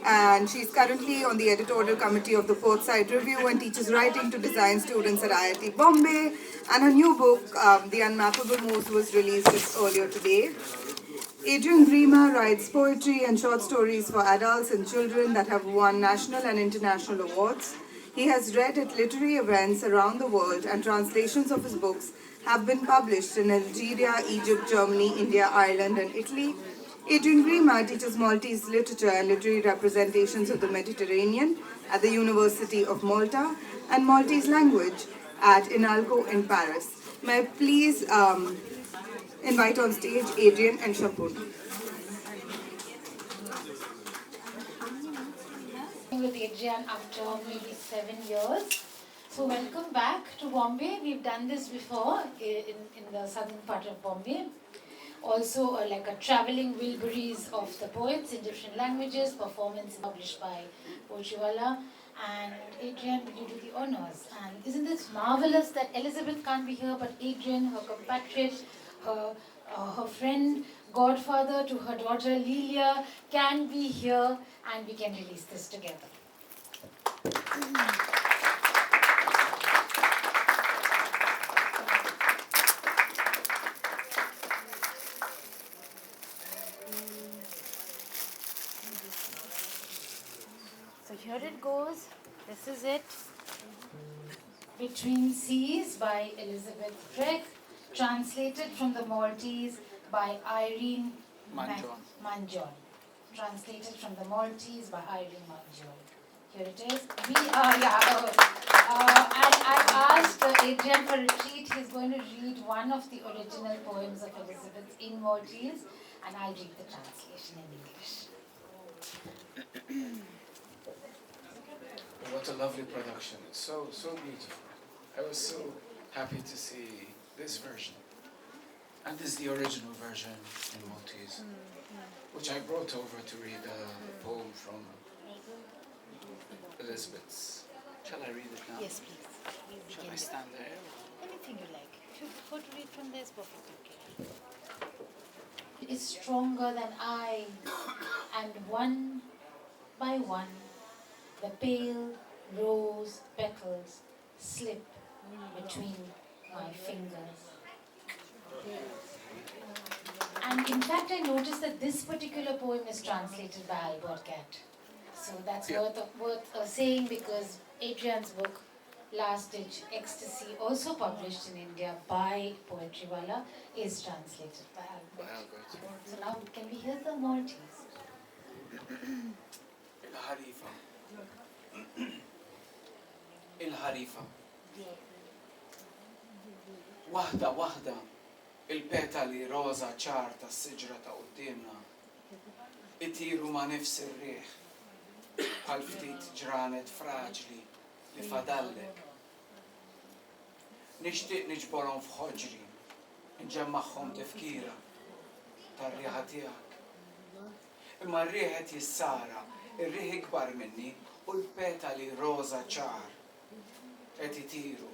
and she's currently on the editorial committee of the Portside Review and teaches writing to design students at IIT Bombay. And her new book, The Unmappable Moves, was released just earlier today. Adrian Grima writes poetry and short stories for adults and children that have won national and international awards. He has read at literary events around the world, and translations of his books have been published in Algeria, Egypt, Germany, India, Ireland, and Italy. Adrian Grima teaches Maltese literature and literary representations of the Mediterranean at the University of Malta and Maltese language at INALCO in Paris. May I please invite on stage Adrian and Shampun. With Adrian after maybe 7 years. So welcome back to Bombay. We've done this before in the southern part of Bombay. Also like a traveling Wilburys of the poets in different languages, performance published by Poetrywala. And Adrian, will you do the honors? And isn't this marvelous that Elizabeth can't be here, but Adrian, her compatriot, her friend, godfather to her daughter Lilia, can be here, and we can release this together. So here it goes. This is it. Between Seas by Elizabeth Grech, translated from the Maltese by Irene Manjon. Translated from the Maltese by Irene Manjon. Here it is. I asked Adrian for a treat. He's going to read one of the original poems of Elizabeth in Maltese, and I'll read the translation in English. What a lovely production. It's so beautiful. I was so happy to see this version. And this is the original version in Maltese, which I brought over to read a poem from Elizabeth's. Shall I read it now? Yes, please. Shall I stand there? Anything you like. If you prefer to read from there, it's perfect. Okay. It is stronger than I, and one by one, the pale rose petals slip between my fingers. And in fact, I noticed that this particular poem is translated by Albert Cat. So that's worth saying, because Adrian's book, Last Ditch Ecstasy, also published in India by Poetrywala, is translated by Albert. So now can we hear the Maltese? الحريفة وحدة وحدة البيتالي روزا شارتا السجرة قدامنا اتيروا مع نفس الريح هالفتيت جرانت فراجلي لفضلك نشتاق نجبرهم في حجري نجمعهم تفكيرك طريقة تياك اما الريحة السارة الريح كبر مني والبيتالي روزا شعر اتيتيرو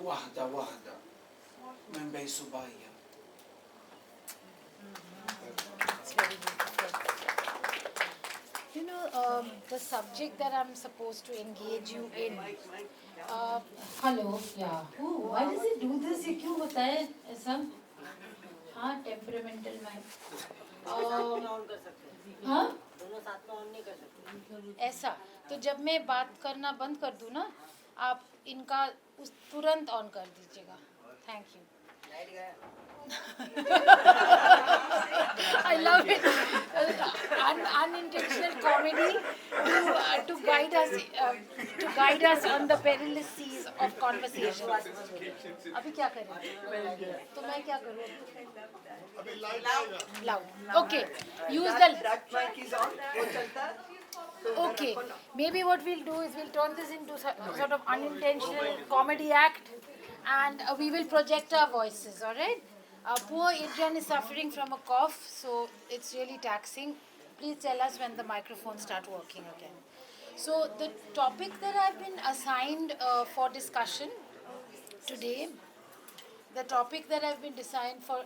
وحدة وحدة من بي صبايا. You know, the subject that I'm supposed to engage you in. Hello, yeah. Ooh, why does it do this? ये क्यों होता है ऐसा? हाँ, temperamental man. हाँ? दोनों साथ में ऑन नहीं कर सकते. ऐसा. तो जब मैं बात करना बंद कर दूँ ना, आप इनका तुरंत ऑन कर दीजिएगा. Thank you. I love it. Unintentional comedy to guide us on the perilous seas of conversation. अभी क्या करें? तो मैं क्या करूँ? Loud. Okay. Use the mic is on. Okay. Maybe what we'll do is we'll turn this into sort of unintentional comedy act, and we will project our voices. All right. Poor Adrian is suffering from a cough, so it's really taxing. Please tell us when the microphones start working again. So the topic that I've been assigned for discussion today The topic that I've been designed for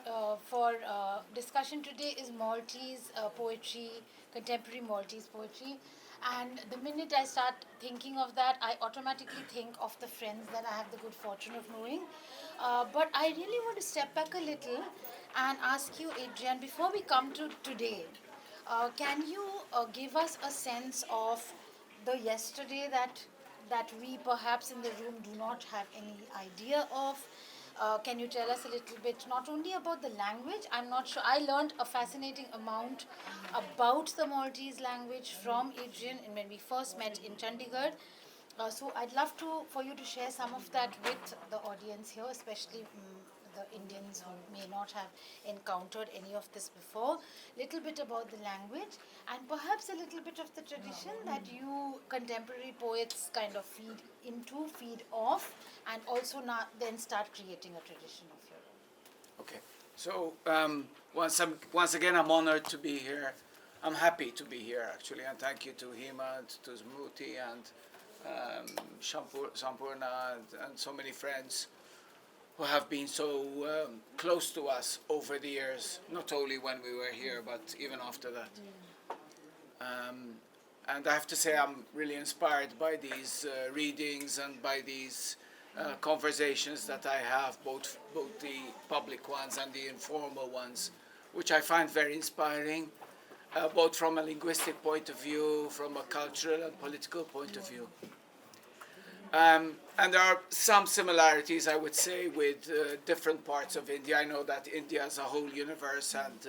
discussion today is Maltese poetry, contemporary Maltese poetry. And the minute I start thinking of that, I automatically think of the friends that I have the good fortune of knowing. But I really want to step back a little and ask you, Adrian, before we come to today, can you give us a sense of the yesterday that we perhaps in the room do not have any idea of? Can you tell us a little bit, not only about the language? I'm not sure. I learned a fascinating amount about the Maltese language from Adrian when we first met in Chandigarh. So I'd love for you to share some of that with the audience here, especially the Indians who may not have encountered any of this before. Little bit about the language and perhaps a little bit of the tradition that you contemporary poets kind of feed off, and also not then start creating a tradition of your own. Okay. So once again, I'm honored to be here. I'm happy to be here, actually, and thank you to Hima, to Smruti, and Sampurna, and so many friends who have been so close to us over the years, not only when we were here, but even after that. And I have to say I'm really inspired by these readings and by these conversations that I have, both the public ones and the informal ones, which I find very inspiring, both from a linguistic point of view, from a cultural and political point of view. And there are some similarities, I would say, with different parts of India. I know that India is a whole universe, and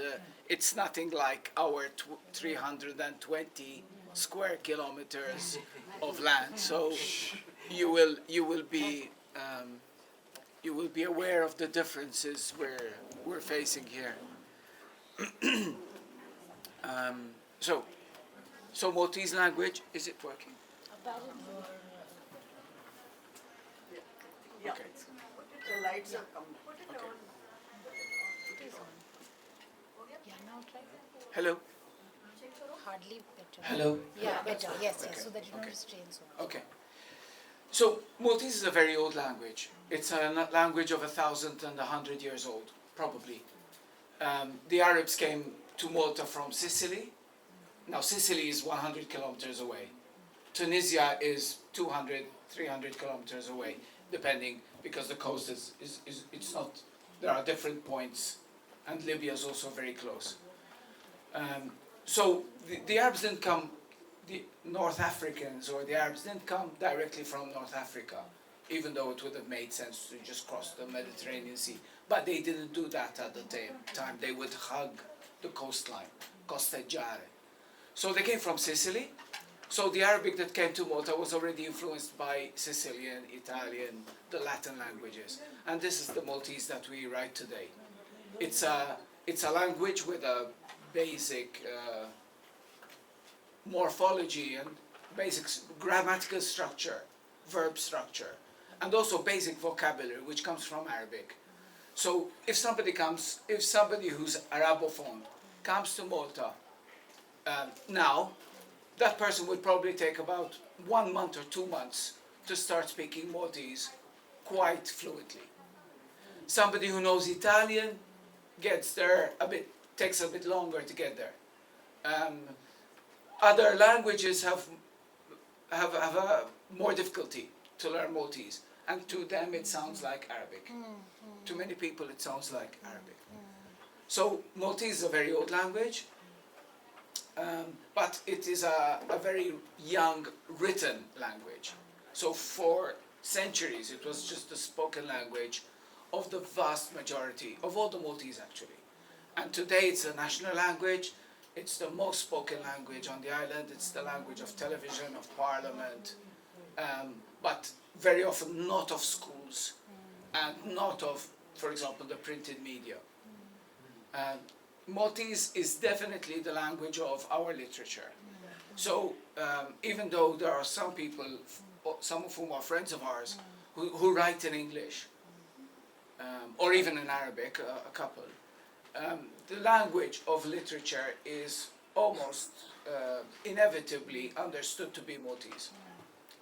it's nothing like our 320 square kilometers of land. So you will be aware of the differences we're facing here. So Maltese language, is it working? Yeah. Okay. The lights are coming. Okay. Yeah, now try. Hello. Hardly better. Hello. Yeah, better. Yes, Okay. yes. So that you don't Okay. strain so much. Okay. So Maltese is a very old language. It's a language of 1,100 years old, probably. The Arabs came to Malta from Sicily. Now Sicily is 100 kilometers away. Tunisia is 200, 300 kilometers away, depending, because the coast is it's not, there are different points, and Libya is also very close. So the Arabs didn't come, the North Africans or the Arabs didn't come directly from North Africa, even though it would have made sense to just cross the Mediterranean Sea. But they didn't do that at the time. They would hug the coastline, costeggiare. So they came from Sicily. So the Arabic that came to Malta was already influenced by Sicilian, Italian, the Latin languages. And this is the Maltese that we write today. It's a language with a basic morphology and basic grammatical structure, verb structure, and also basic vocabulary, which comes from Arabic. So if somebody who's Arabophone comes to Malta now, that person would probably take about 1 month or 2 months to start speaking Maltese quite fluently. Somebody who knows Italian gets there takes a bit longer to get there. Other languages have more difficulty to learn Maltese, and to them it sounds like Arabic. To many people it sounds like Arabic. So Maltese is a very old language, but it is a very young written language. So for centuries it was just the spoken language of the vast majority of all the Maltese, actually. And today it's a national language. It's the most spoken language on the island. It's the language of television, of parliament, but very often not of schools and not of, for example, the printed media. Maltese is definitely the language of our literature. So even though there are some people, some of whom are friends of ours, who write in English, or even in Arabic, a couple, the language of literature is almost inevitably understood to be Maltese.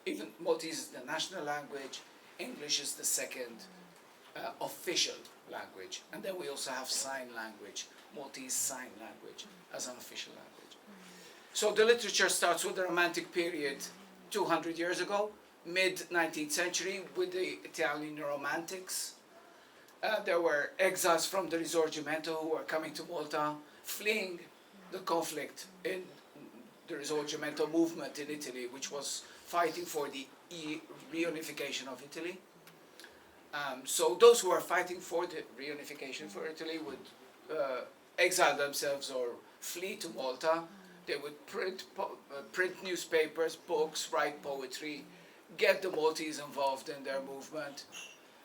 Even Maltese is the national language, English is the second, official language. And then we also have sign language, Maltese Sign Language as an official language. So the literature starts with the Romantic period 200 years ago, mid-19th century, with the Italian Romantics. There were exiles from the Risorgimento who were coming to Malta, fleeing the conflict in the Risorgimento movement in Italy, which was fighting for the reunification of Italy. So those who were fighting for the reunification for Italy would exile themselves or flee to Malta. They would print newspapers, books, write poetry, get the Maltese involved in their movement,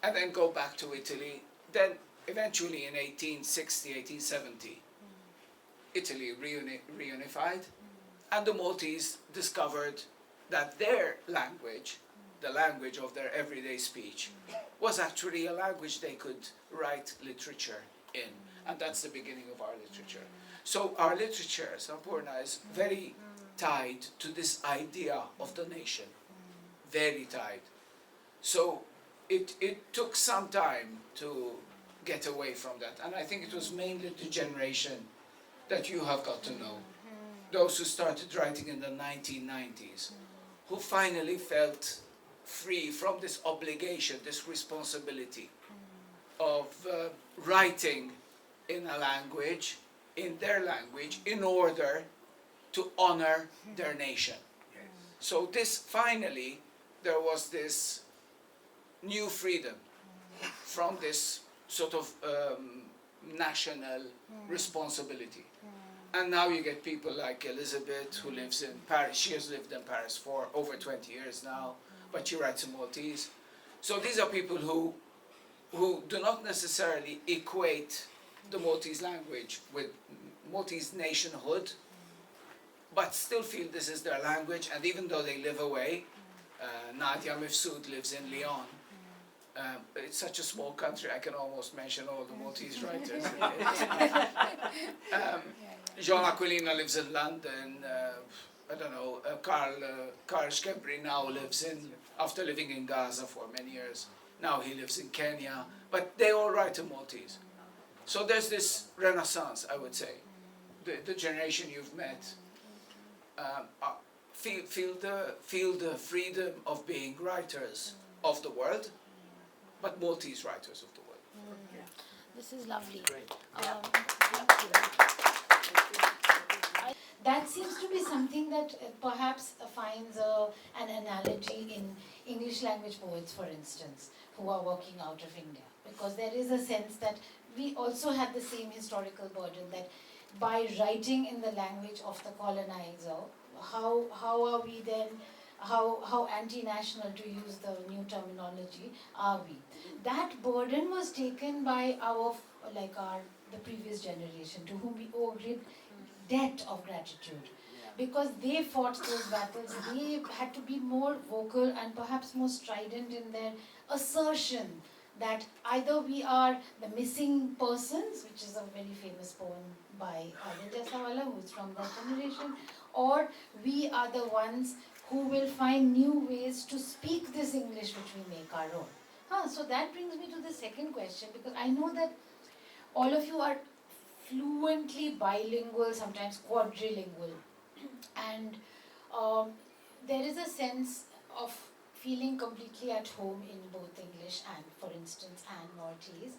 and then go back to Italy. Then eventually in 1860, 1870, Italy reunified, and the Maltese discovered that their language, the language of their everyday speech, was actually a language they could write literature in. And that's the beginning of our literature. So our literature, Sampurna, is very tied to this idea of the nation. Very tied. So it took some time to get away from that. And I think it was mainly the generation that you have got to know. Those who started writing in the 1990s, who finally felt free from this obligation, this responsibility of writing in a language, in their language, in order to honor their nation. So this finally, there was this new freedom from this sort of national responsibility. And now you get people like Elizabeth, who lives in Paris. She has lived in Paris for over 20 years now, but she writes in Maltese. So these are people who do not necessarily equate the Maltese language with Maltese nationhood, but still feel this is their language. And even though they live away, Nadia Mifsud lives in Lyon. It's such a small country, I can almost mention all the Maltese writers. Jean Aquilina lives in London. I don't know, Carl Schembri now lives after living in Gaza for many years, now he lives in Kenya, but they all write in Maltese. So there's this renaissance, I would say. The generation you've met feel the freedom of being writers of the world, but Maltese writers of the world. This is lovely. Great. Thank you. That seems to be something that perhaps finds an analogy in English language poets, for instance, who are working out of India. Because there is a sense that we also had the same historical burden, that by writing in the language of the colonizer, how are we then, how anti-national, to use the new terminology, are we? That burden was taken by the previous generation, to whom we owe great debt of gratitude. Because they fought those battles, they had to be more vocal and perhaps more strident in their assertion that either we are the missing persons, which is a very famous poem by Aditya Sawala, who is from that generation, or we are the ones who will find new ways to speak this English which we make our own. So that brings me to the second question, because I know that all of you are fluently bilingual, sometimes quadrilingual, and there is a sense of feeling completely at home in both English and, for instance, and Maltese.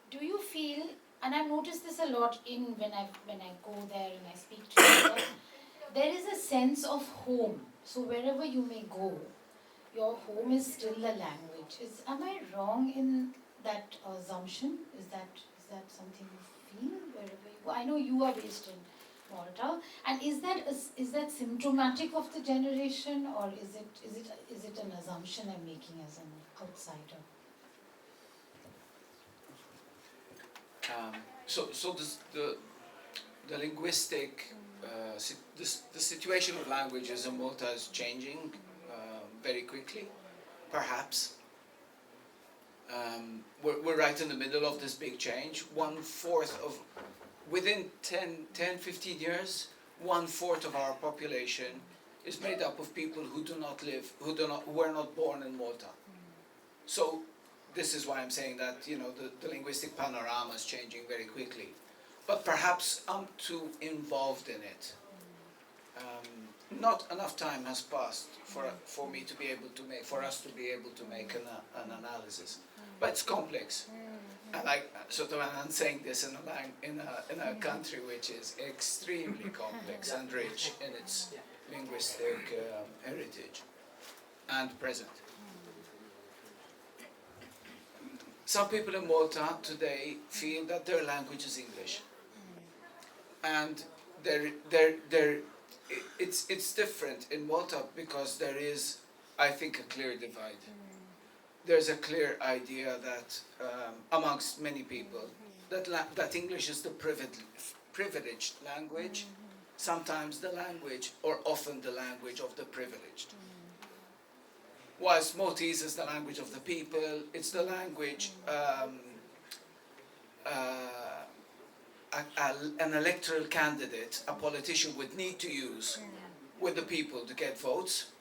Do you feel, and I've noticed this a lot when I go there and I speak to people, there is a sense of home. So wherever you may go, your home is still the language. Am I wrong in that assumption? Is that something you feel wherever you go? I know you are based in Malta, and is that symptomatic of the generation, or is it an assumption I'm making as an outsider? So the linguistic the situation of languages in Malta is changing very quickly, perhaps. We're right in the middle of this big change. Within 10-15 years, 1/4 of our population is made up of people who are not born in Malta. So this is why I'm saying that, you know, the linguistic panorama is changing very quickly. But perhaps I'm too involved in it. Not enough time has passed for me to be able to make, for us to be able to make an analysis. But it's complex. And I sort of, I'm saying this in a country which is extremely complex and rich in its linguistic heritage and present. Some people in Malta today feel that their language is English, and it's different in Malta because there is, I think, a clear divide. There's a clear idea that amongst many people that English is the privileged language, sometimes the language or often the language of the privileged. Whilst Maltese is the language of the people, it's the language an electoral candidate, a politician would need to use with the people to get votes,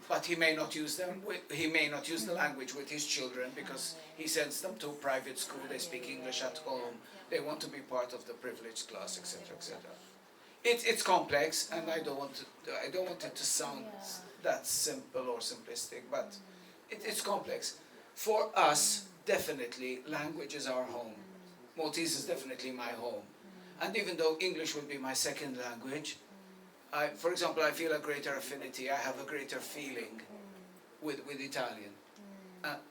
but he may not use them. He may not use the language with his children because he sends them to a private school. They speak English at home. They want to be part of the privileged class, etc., etc. It's complex, and I don't want it to sound that simple or simplistic, but it's complex. For us, definitely, language is our home. Maltese is definitely my home. And even though English will be my second language, for example, I feel a greater affinity, I have a greater feeling with Italian.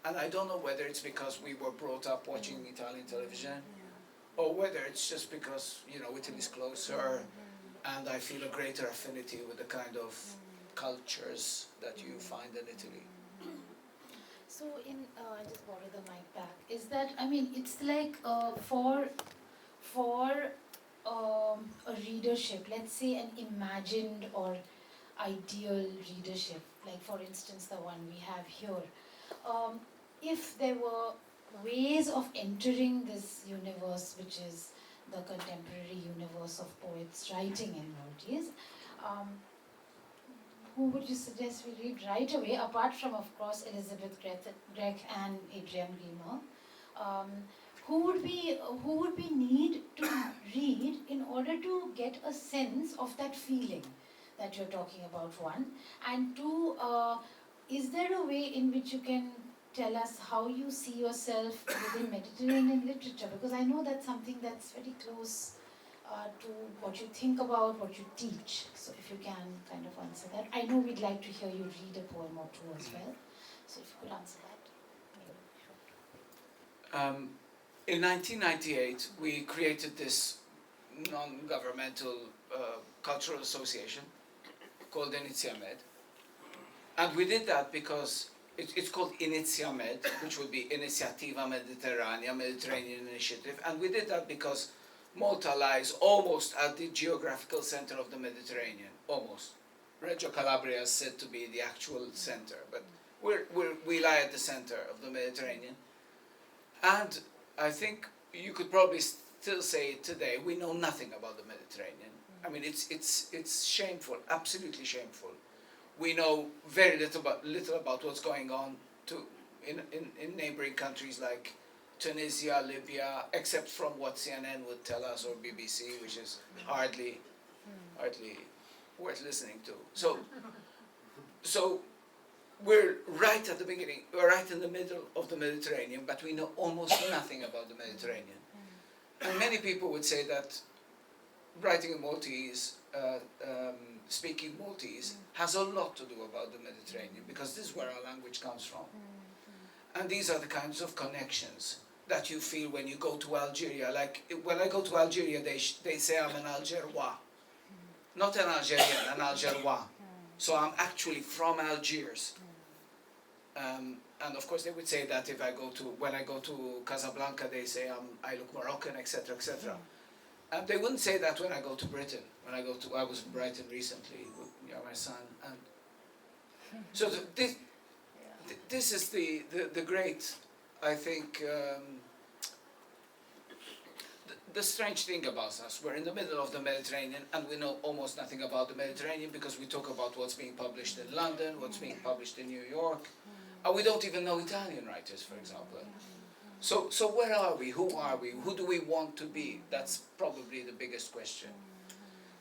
And I don't know whether it's because we were brought up watching Italian television, or whether it's just because, you know, Italy's closer, and I feel a greater affinity with the kind of cultures that you find in Italy. So I just borrow the mic back. Is that, I mean, it's like for a readership, let's say an imagined or ideal readership, like for instance the one we have here, if there were ways of entering this universe, which is the contemporary universe of poets writing in Maltese, who would you suggest we read right away, apart from, of course, Elizabeth Grech and Adrian Gleamer? Who would we need to read in order to get a sense of that feeling that you're talking about, one? And two, is there a way in which you can tell us how you see yourself within Mediterranean literature? Because I know that's something that's very close to what you think about, what you teach. So if you can kind of answer that. I know we'd like to hear you read a poem or two as well. So if you could answer that. Maybe. In 1998, we created this non-governmental cultural association called Iniziamed. And we did that because it's called Iniziamed, which would be Iniziativa Mediterranea, Mediterranean Initiative. And we did that because Malta lies almost at the geographical center of the Mediterranean, almost. Reggio Calabria is said to be the actual center, but we lie at the center of the Mediterranean. And I think you could probably still say today, we know nothing about the Mediterranean. I mean, it's shameful, absolutely shameful. We know very little about what's going on in neighboring countries like Tunisia, Libya, except from what CNN would tell us, or BBC, which is hardly worth listening to. So we're right at the beginning, we're right in the middle of the Mediterranean, but we know almost nothing about the Mediterranean. And many people would say that writing in Maltese, speaking Maltese, has a lot to do about the Mediterranean, because this is where our language comes from. And these are the kinds of connections that you feel when you go to Algeria. Like, when I go to Algeria, they say I'm an Algerois. Not an Algerian, an Algerois. So I'm actually from Algiers. And of course they would say that when I go to Casablanca, they say I look Moroccan, etc., etc. And they wouldn't say that when I go to Britain. I was in Brighton recently with my son. And so this is the great, I think, the strange thing about us. We're in the middle of the Mediterranean, and we know almost nothing about the Mediterranean because we talk about what's being published in London, what's being published in New York, and we don't even know Italian writers, for example. So where are we? Who are we? Who do we want to be? That's probably the biggest question.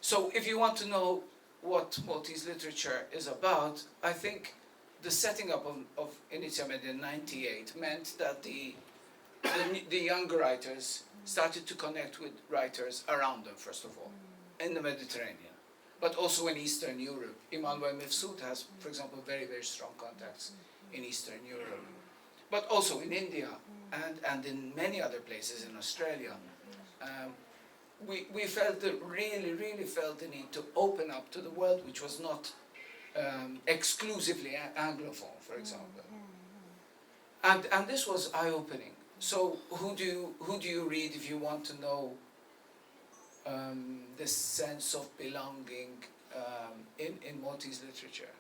So if you want to know what Maltese literature is about, I think the setting up of Initiamed in '98 meant that the younger writers started to connect with writers around them, first of all, in the Mediterranean, but also in Eastern Europe. Emmanuel Mifsud has, for example, very, very strong contacts in Eastern Europe, but also in India and in many other places in Australia. Um, we felt the, really felt the need to open up to the world, which was not exclusively Anglophone, for example. And this was eye-opening. So who do you read if you want to know this sense of belonging in Maltese literature?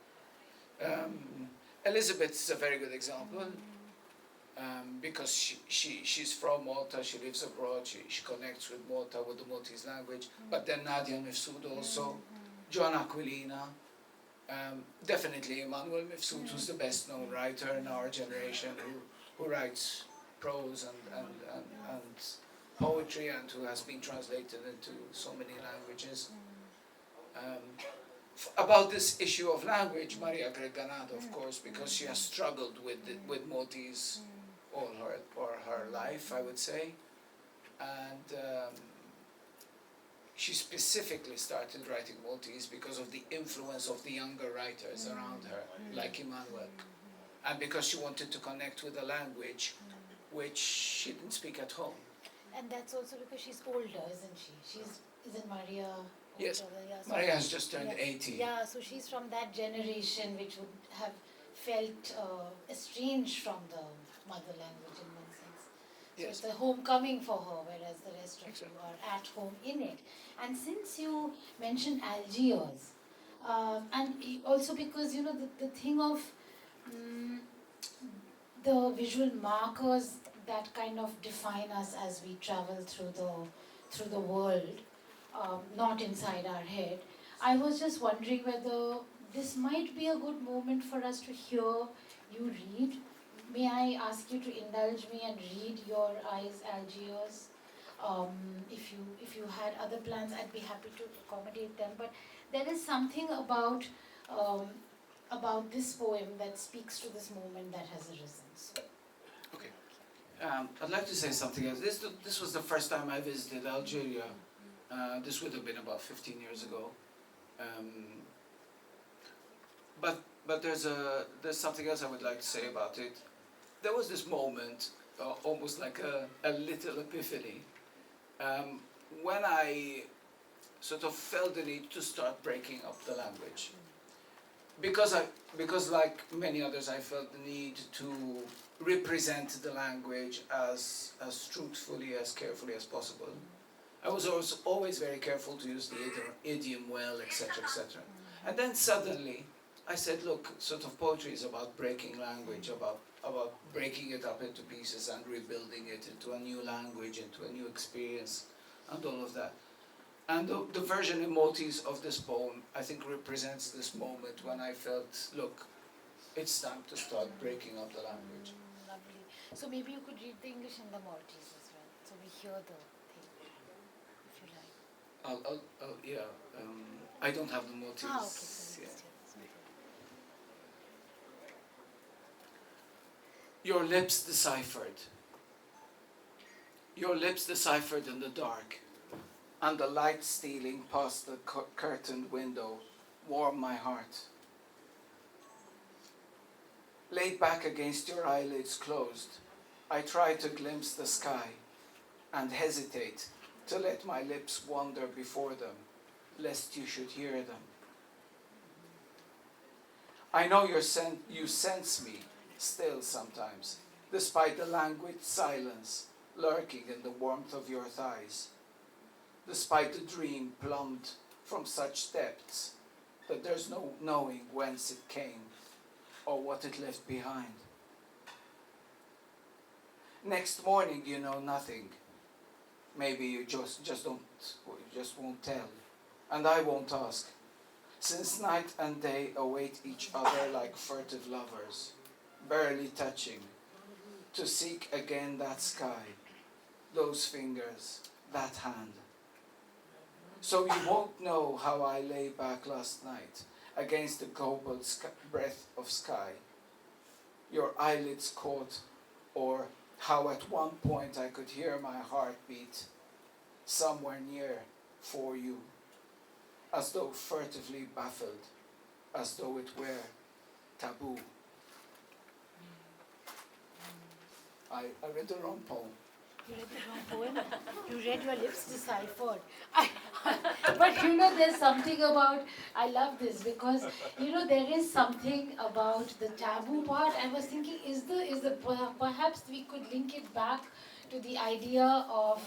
Elizabeth is a very good example. Because she's from Malta, she lives abroad, she connects with Malta, with the Maltese language, but then Nadia Mifsud also, Joan Aquilina, definitely Emmanuel Mifsud, who's the best known writer in our generation, who writes prose and poetry and who has been translated into so many languages. About this issue of language, Maria Grech, of course, because she has struggled with Maltese all her life, I would say, and she specifically started writing Maltese because of the influence of the younger writers around her, like Emmanuel, and because she wanted to connect with a language which she didn't speak at home. And that's also because she's older, isn't she? Isn't Maria older? Yes, Yeah, so Maria has just turned 80. Yeah, so she's from that generation which would have felt estranged from the mother language in one sense. So Yes. it's a homecoming for her, whereas the rest of you are at home in it. And since you mentioned Algiers, and also because the thing of the visual markers that kind of define us as we travel through the world, not inside our head. I was just wondering whether this might be a good moment for us to hear you read. May I ask you to indulge me and read Your Eyes, Algiers? If you had other plans, I'd be happy to accommodate them. But there is something about this poem that speaks to this moment that has arisen. So. Okay. I'd like to say something else. This was the first time I visited Algeria. This would have been about 15 years ago. But there's something else I would like to say about it. There was this moment, almost like a little epiphany, when I sort of felt the need to start breaking up the language. Because like many others, I felt the need to represent the language as truthfully, as carefully as possible. I was always very careful to use the idiom well, etc., etc. And then suddenly, I said, look, sort of poetry is about breaking language, about breaking it up into pieces and rebuilding it into a new language, into a new experience, and all of that. And the version in Maltese of this poem, I think, represents this moment when I felt, look, it's time to start breaking up the language. Lovely. So maybe you could read the English and the Maltese as well, so we hear the thing, if you like. I don't have the Maltese. Ah, okay. So Yeah. okay. Your lips deciphered. Your lips deciphered in the dark, and the light stealing past the curtained window warmed my heart. Laid back against your eyelids closed, I try to glimpse the sky and hesitate to let my lips wander before them, lest you should hear them. I know you sense me still sometimes, despite the languid silence lurking in the warmth of your thighs, despite the dream plumbed from such depths that there's no knowing whence it came or what it left behind. Next morning you know nothing. Maybe you just won't tell, and I won't ask, since night and day await each other like furtive lovers, barely touching, to seek again that sky, those fingers, that hand. So you won't know how I lay back last night against the cobalt breath of sky, your eyelids caught, or how at one point I could hear my heart beat somewhere near for you, as though furtively baffled, as though it were taboo. I read the wrong poem. You read the wrong poem. You read your lips deciphered. But you know, there's something about, I love this because, you know, there is something about the taboo part. I was thinking, perhaps we could link it back to the idea of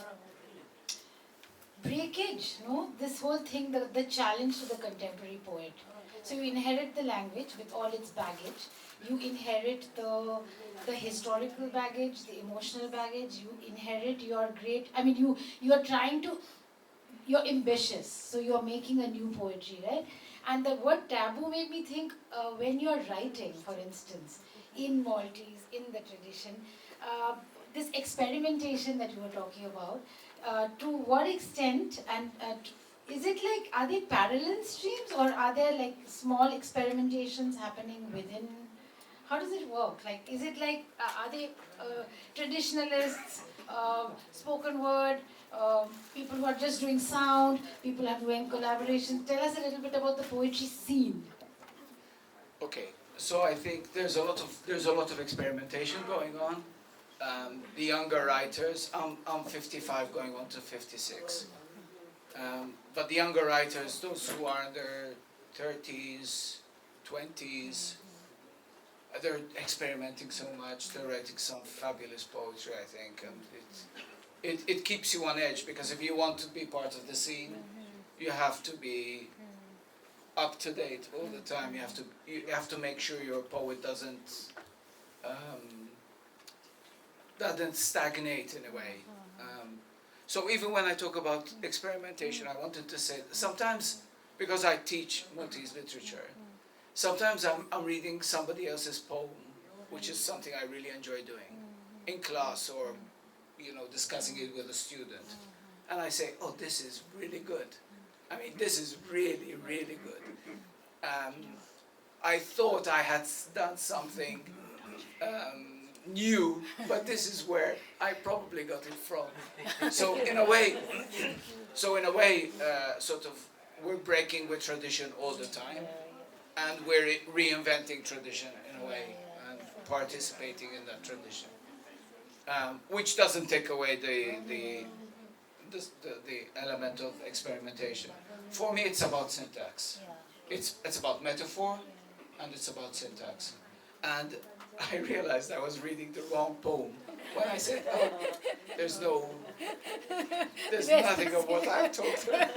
breakage, no? This whole thing, the challenge to the contemporary poet. So you inherit the language with all its baggage. You inherit the historical baggage, the emotional baggage. You inherit your great. I mean, you are trying to. You're ambitious, so you're making a new poetry, right? And the word taboo made me think when you're writing, for instance, in Maltese, in the tradition, this experimentation that you were talking about. To what extent and is it like, are they parallel streams or are there like small experimentations happening within? How does it work? Like, is it like, are they traditionalists, spoken word, people who are just doing sound, people who are doing collaboration? Tell us a little bit about the poetry scene. Okay, so I think there's a lot of experimentation going on. The younger writers, I'm 55 going on to 56. But the younger writers, those who are in their 30s, 20s, they're experimenting so much, they're writing some fabulous poetry, I think, and it keeps you on edge, because if you want to be part of the scene, you have to be up to date all the time. You have to make sure your poet doesn't stagnate in a way. So even when I talk about experimentation, I wanted to say that sometimes, because I teach Maltese literature, sometimes I'm reading somebody else's poem, which is something I really enjoy doing, in class or discussing it with a student. And I say, oh, this is really good. I mean, this is really, really good. I thought I had done something new, but this is where I probably got it from. So in a way, sort of, we're breaking with tradition all the time, and we're reinventing tradition in a way, and participating in that tradition, which doesn't take away the element of experimentation. For me, it's about syntax. It's about metaphor, and it's about syntax. And I realized I was reading the wrong poem when I said, oh, there's nothing of what I talked about.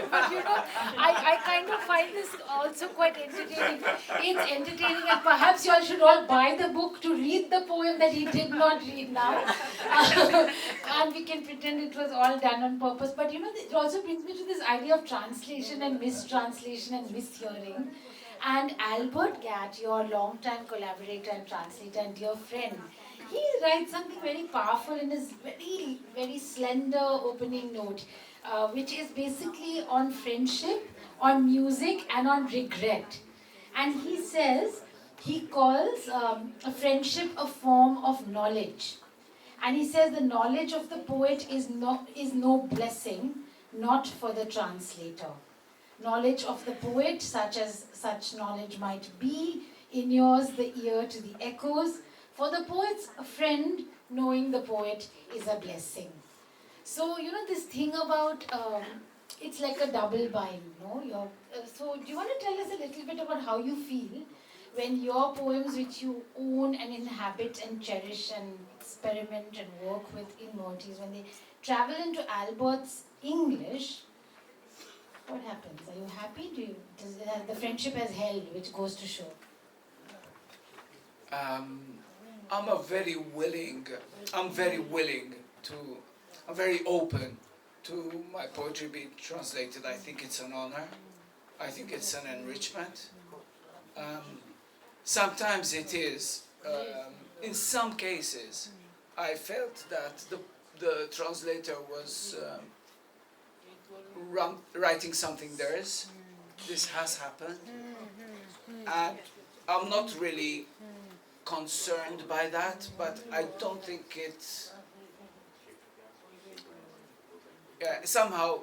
But you know, I kind of find this also quite entertaining. It's entertaining, and perhaps you all should all buy the book to read the poem that he did not read now. And we can pretend it was all done on purpose. But you know, it also brings me to this idea of translation and mistranslation and mishearing. And Albert Gatt, your long-time collaborator and translator and dear friend, he writes something very powerful in his very, very slender opening note, which is basically on friendship, on music, and on regret. And he says, he calls a friendship a form of knowledge. And he says the knowledge of the poet is no blessing, not for the translator. Knowledge of the poet, such as such knowledge might be, inures the ear to the echoes. For the poet's friend, knowing the poet is a blessing. So, you know, this thing about, it's like a double bind, no? So, do you want to tell us a little bit about how you feel when your poems, which you own and inhabit and cherish and experiment and work with in Maltese, when they travel into Albert's English, what happens? Are you happy? The friendship has held, which goes to show. I'm very open to my poetry being translated. I think it's an honor. I think it's an enrichment. Sometimes it is. In some cases, I felt that the translator was writing something theirs. This has happened, and I'm not really concerned by that, but I don't think it's somehow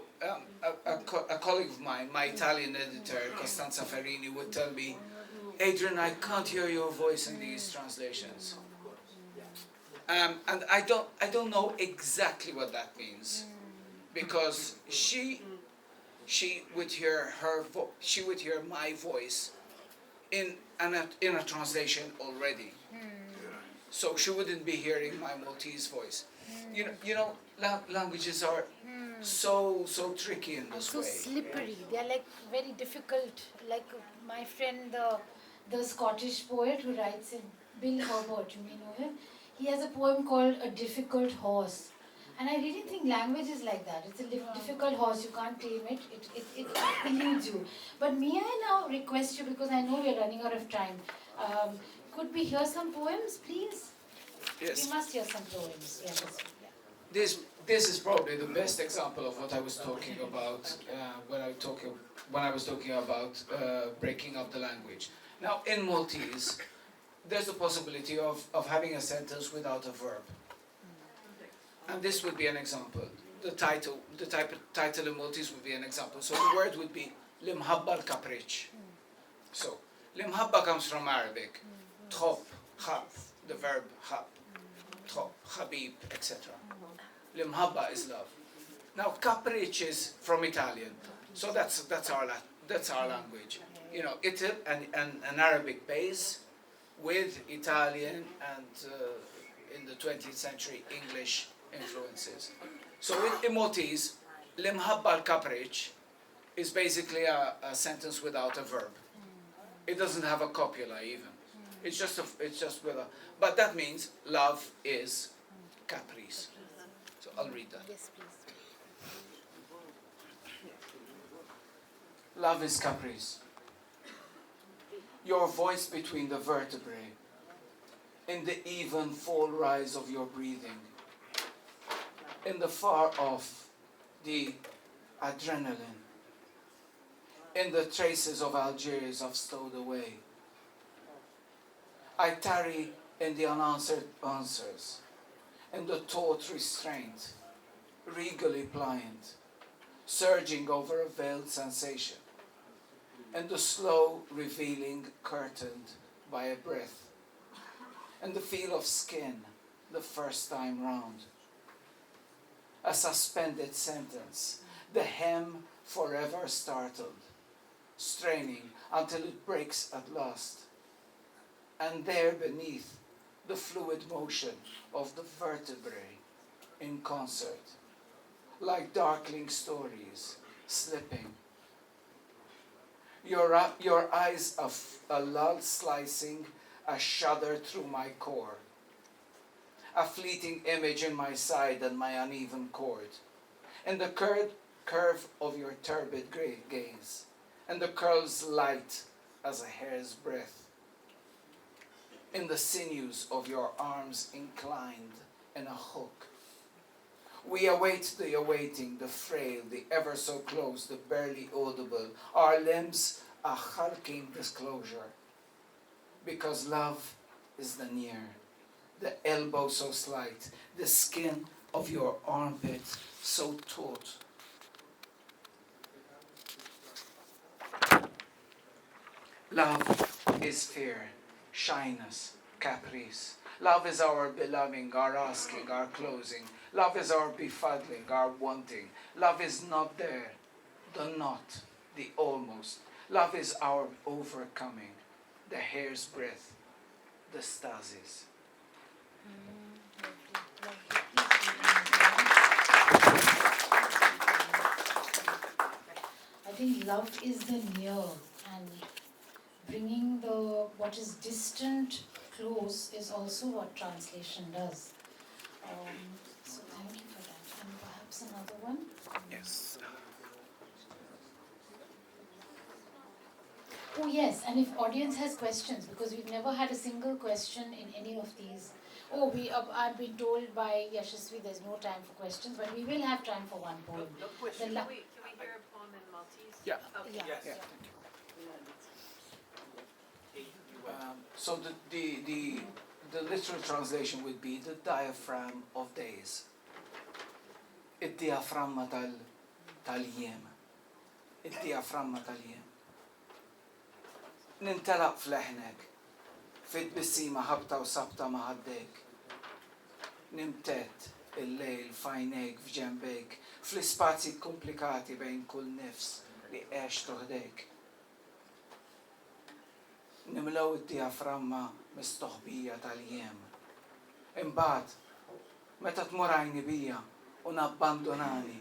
a colleague of mine, my Italian editor Costanza Ferrini, would tell me, Adrian, I can't hear your voice in these translations. And I don't know exactly what that means, because she would hear she would hear my voice in a translation already, so she wouldn't be hearing my Maltese voice. You know, languages are so tricky in this So way. slippery. They are like very difficult. Like my friend, the Scottish poet who writes in Bill Herbert, you may know him. He has a poem called A Difficult Horse. And I really think language is like that. It's a difficult horse. You can't tame it. It eludes you. But may I now request you, because I know we're running out of time, could we hear some poems, please? Yes. We must hear some poems. Yes. Yeah. This is probably the best example of what I was talking about when I was talking about breaking up the language. Now, in Maltese, there's the possibility of having a sentence without a verb, and this would be an example. The title in Maltese would be an example. So the word would be Limhabba al-Kaprich. So Limhabba comes from Arabic, top, hab, the verb hab, top, habib, etc. Limhabba is love. Now Capricci is from Italian, so that's our language. You know, it's an Arabic base with Italian and in the 20th century English influences. So in Maltese, Limhabba al-Capricci is basically a sentence without a verb. It doesn't have a copula even. It's just with a. But that means love is caprice. So I'll read that. Yes, please. Love is caprice. Your voice between the vertebrae, in the even fall rise of your breathing, in the far off, the adrenaline, in the traces of Algiers I've stowed away. I tarry in the unanswered answers, in the taut restraint, regally pliant, surging over a veiled sensation, and the slow revealing curtained by a breath, and the feel of skin the first time round. A suspended sentence, the hem forever startled, straining until it breaks at last, and there beneath the fluid motion of the vertebrae in concert, like darkling stories slipping. Your eyes a lull slicing a shudder through my core, a fleeting image in my side and my uneven chord, and the curve of your turbid gaze, and the curls light as a hair's breath, in the sinews of your arms inclined in a hook. We await the awaiting, the frail, the ever so close, the barely audible, our limbs a hulking disclosure, because love is the near, the elbow so slight, the skin of your armpit so taut. Love is fear, shyness, caprice. Love is our beloving, our asking, our closing. Love is our befuddling, our wanting. Love is not there, the not, the almost. Love is our overcoming, the hair's breadth, the stasis. I think love is the near, and bringing the what is distant close is also what translation does. So thank you for that. And perhaps another one? Yes. Oh yes, and if audience has questions, because we've never had a single question in any of these. Oh, I've been told by Yashasvi there's no time for questions, but we will have time for one poem. No question. The Can we hear a poem in Maltese? Yeah. Okay. Yeah. Yes. Yeah. So the literal translation would be the diaphragm of days. Id-diaframma tal-jiem. Id-diaframma tal-jiem. Nintelaq fleħnek. Fit bissima ħabta u sabta maħaddek. Nimtet il-lejl fajnejk f'ġembejk. Fl-ispazji komplikati bejn kull nifs li għex toħdek. Nimlaw id-diaframma mistoħbija tal-jiem. Imbagħad, meta tmur għajni bija u nabbandonani,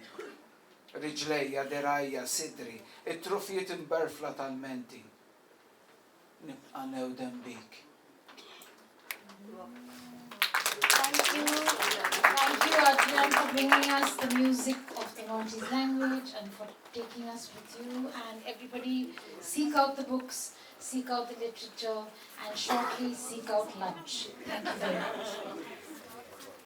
riġlejja, derajja, sidri, it-trufijiet imberfla tal-menti, nibqa' newdem bik. Thank you, Adrian, for bringing us the music of the Maltese language and for taking us with you. And everybody, seek out the books, seek out the literature, and shortly seek out lunch. Thank you very much.